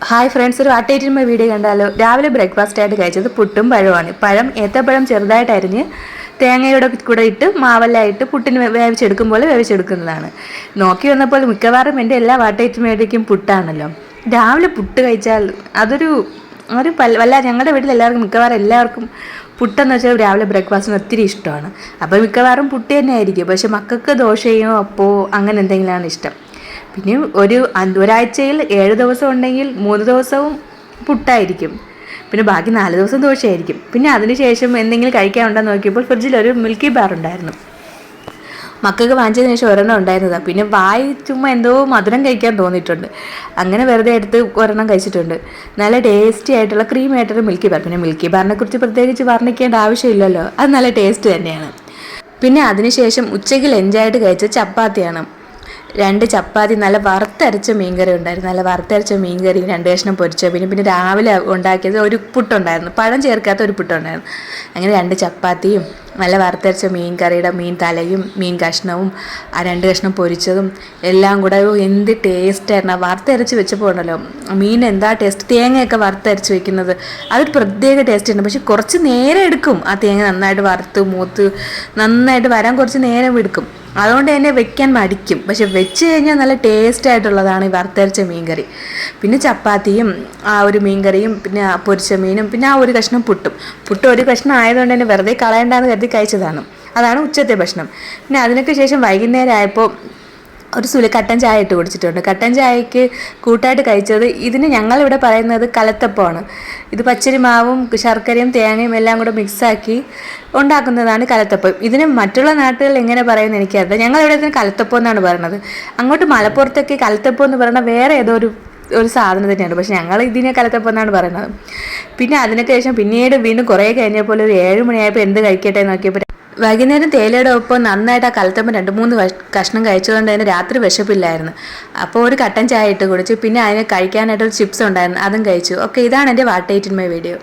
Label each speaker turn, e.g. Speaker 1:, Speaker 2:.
Speaker 1: Hi friends, ഒരു അട്ടേറ്റിന്മ video കണ്ടാലോ. രാവിലെ ബ്രേക്ക്ഫാസ്റ്റ് ആയിട്ട് കഴിച്ചത് പുട്ടും പഴമാണ്. പഴം ഏത്തപ്പഴം ചെറുതായിട്ട് അരിഞ്ഞ് തേങ്ങയുടെ കൂടെ ഇട്ട് മാവെല്ലാം പുട്ടിന് വേവിച്ചെടുക്കും പോലെ വേവിച്ചെടുക്കുന്നതാണ്. നോക്കി വന്നപ്പോൾ മിക്കവാറും എൻ്റെ എല്ലാ വാട്ടേറ്റുമേടേക്കും പുട്ടാണല്ലോ. രാവിലെ പുട്ട് കഴിച്ചാൽ അതൊരു ഞങ്ങളുടെ വീട്ടിൽ മിക്കവാറും എല്ലാവർക്കും പുട്ടെന്ന് വെച്ചാൽ രാവിലെ ബ്രേക്ക്ഫാസ്റ്റിന് ഒത്തിരി ഇഷ്ടമാണ്. അപ്പോൾ മിക്കവാറും പുട്ട് തന്നെ ആയിരിക്കും. പക്ഷെ മക്കൾക്ക് ദോശയോ അപ്പോ അങ്ങനെ എന്തെങ്കിലുമാണ് ഇഷ്ടം. പിന്നെ ഒരാഴ്ചയിൽ 7 ദിവസം ഉണ്ടെങ്കിൽ 3 ദിവസവും പുട്ടായിരിക്കും. പിന്നെ ബാക്കി 4 ദിവസം ദോശയായിരിക്കും. പിന്നെ അതിനുശേഷം എന്തെങ്കിലും കഴിക്കാനുണ്ടെന്ന് നോക്കിയപ്പോൾ ഫ്രിഡ്ജിൽ ഒരു മിൽക്കി ബാർ ഉണ്ടായിരുന്നു. മക്കൾക്ക് വാങ്ങിച്ചതിന് ശേഷം ഒരെണ്ണം ഉണ്ടായിരുന്നതാണ്. പിന്നെ ചുമ്മാ എന്തോ മധുരം കഴിക്കാൻ തോന്നിയിട്ടുണ്ട്. അങ്ങനെ വെറുതെ എടുത്ത് ഒരെണ്ണം കഴിച്ചിട്ടുണ്ട്. നല്ല ടേസ്റ്റി ആയിട്ടുള്ള ക്രീം ആയിട്ടുള്ള മിൽക്കി ബാർ. പിന്നെ മിൽക്കി ബാറിനെ കുറിച്ച് പ്രത്യേകിച്ച് വർണ്ണിക്കേണ്ട ആവശ്യമില്ലല്ലോ, അത് നല്ല ടേസ്റ്റ് തന്നെയാണ്. പിന്നെ അതിനുശേഷം ഉച്ചയ്ക്ക് ലഞ്ചായിട്ട് കഴിച്ച ചപ്പാത്തിയാണ്. 2 ചപ്പാത്തി, നല്ല വറുത്തരച്ച മീൻകറി ഉണ്ടായിരുന്നു. നല്ല വറുത്തരച്ച മീൻകറി, 2 കഷ്ണം പൊരിച്ച, പിന്നെ രാവിലെ ഉണ്ടാക്കിയത് ഒരു പുട്ടുണ്ടായിരുന്നു, പഴം ചേർക്കാത്ത ഒരു പുട്ടുണ്ടായിരുന്നു. അങ്ങനെ 2 ചപ്പാത്തിയും നല്ല വറുത്തരച്ച മീൻ കറിയുടെ മീൻ തലയും മീൻ കഷ്ണവും 2 കഷ്ണം പൊരിച്ചതും എല്ലാം കൂടെ എന്ത് ടേസ്റ്റായിരുന്നു. വറുത്തരച്ച് വെച്ചപ്പോൾ ഉണ്ടല്ലോ, മീൻ എന്താ ടേസ്റ്റ്. തേങ്ങയൊക്കെ വറുത്തരച്ച് വെക്കുന്നത് അതൊരു പ്രത്യേക ടേസ്റ്റ് ഉണ്ട്. പക്ഷെ കുറച്ച് നേരം എടുക്കും ആ തേങ്ങ നന്നായിട്ട് വറുത്ത് മൂത്ത് നന്നായിട്ട് വരാൻ കുറച്ച് നേരം എടുക്കും. അതുകൊണ്ട് തന്നെ വെക്കാൻ മടിക്കും. പക്ഷെ വെച്ച് കഴിഞ്ഞാൽ നല്ല ടേസ്റ്റ് ആയിട്ടുള്ളതാണ് ഈ വറുത്തരച്ച മീൻകറി. പിന്നെ ചപ്പാത്തിയും ആ ഒരു മീൻകറിയും പിന്നെ പൊരിച്ച മീനും പിന്നെ ആ ഒരു കഷ്ണം പുട്ടും ഒരു കഷ്ണം ആയതുകൊണ്ട് തന്നെ വെറുതെ കളയണ്ടെന്ന് കരുതി കഴിച്ചതാണ്. അതാണ് ഉച്ചത്തെ ഭക്ഷണം. പിന്നെ അതിനൊക്കെ ശേഷം വൈകുന്നേരം ആയപ്പോൾ ഒരു കട്ടൻ ചായ ഇട്ട് കുടിച്ചിട്ടുണ്ട്. കട്ടൻ ചായക്ക് കൂട്ടായിട്ട് കഴിച്ചത്, ഇതിന് ഞങ്ങളിവിടെ പറയുന്നത് കലത്തപ്പമാണ്. ഇത് പച്ചരി മാവും ശർക്കരയും തേങ്ങയും എല്ലാം കൂടെ മിക്സാക്കി ഉണ്ടാക്കുന്നതാണ് കലത്തപ്പം. ഇതിന് മറ്റുള്ള നാട്ടുകളിൽ എങ്ങനെ പറയുന്നത് എനിക്കറിയാം. ഞങ്ങളിവിടെ ഇതിന് കലത്തപ്പം എന്നാണ് പറയുന്നത്. അങ്ങോട്ട് മലപ്പുറത്തൊക്കെ കലത്തപ്പം എന്ന് പറയുന്നത് വേറെ ഏതോ ഒരു സാധനം തന്നെയാണ്. പക്ഷെ ഞങ്ങൾ ഇതിനെ കലത്തപ്പം എന്നാണ് പറയുന്നത്. പിന്നെ അതിനൊക്കെ ശേഷം പിന്നീട് വീണ്ടും കുറേ കഴിഞ്ഞപ്പോൾ ഒരു 7 മണിയായപ്പോൾ എന്ത് കഴിക്കട്ടെ നോക്കിയപ്പോൾ വൈകുന്നേരം തേയിലയുടെ ഒപ്പം നന്നായിട്ട് ആ കലത്തപ്പം 2-3 കഷ്ണം കഴിച്ചതുകൊണ്ട് തന്നെ രാത്രി വിശപ്പില്ലായിരുന്നു. അപ്പോൾ ഒരു കട്ടൻ ചായ ഇട്ട് കുടിച്ച് പിന്നെ അതിന് കഴിക്കാനായിട്ട് ഒരു ചിപ്സ് ഉണ്ടായിരുന്നു, അതും കഴിച്ചു. ഓക്കെ, ഇതാണ് എൻ്റെ വാട്ട് 8 ഇൻ മൈ വീഡിയോ.